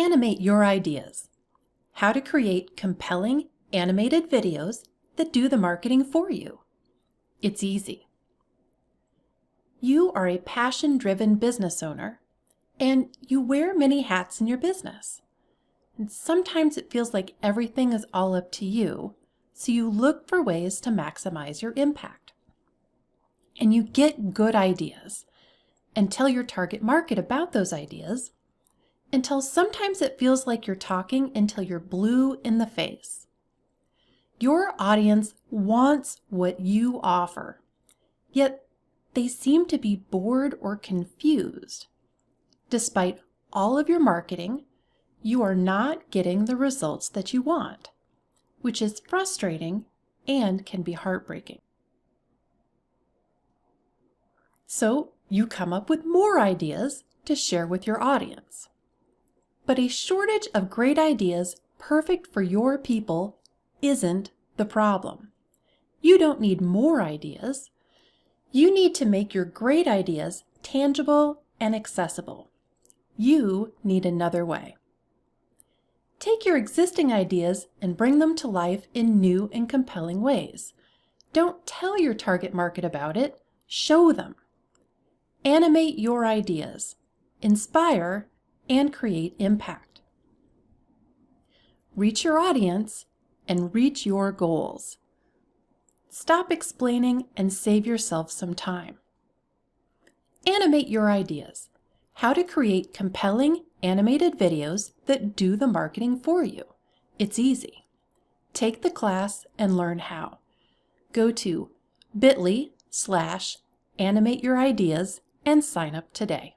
Animate your ideas. How to create compelling animated videos that do the marketing for you. It's easy. You are a passion-driven business owner, and you wear many hats in your business. And sometimes it feels like everything is all up to you, so you look for ways to maximize your impact. And you get good ideas and tell your target market about those ideas until sometimes it feels like you're talking until you're blue in the face. Your audience wants what you offer, yet they seem to be bored or confused. Despite all of your marketing, you are not getting the results that you want, which is frustrating and can be heartbreaking. So you come up with more ideas to share with your audience. But a shortage of great ideas perfect for your people isn't the problem. You don't need more ideas. You need to make your great ideas tangible and accessible. You need another way. Take your existing ideas and bring them to life in new and compelling ways. Don't tell your target market about it, show them. Animate your ideas, inspire, and create impact. Reach your audience and reach your goals. Stop explaining and save yourself some time. Animate your ideas. How to create compelling animated videos that do the marketing for you. It's easy. Take the class and learn how. Go to bit.ly/animateyouриdeas and sign up today.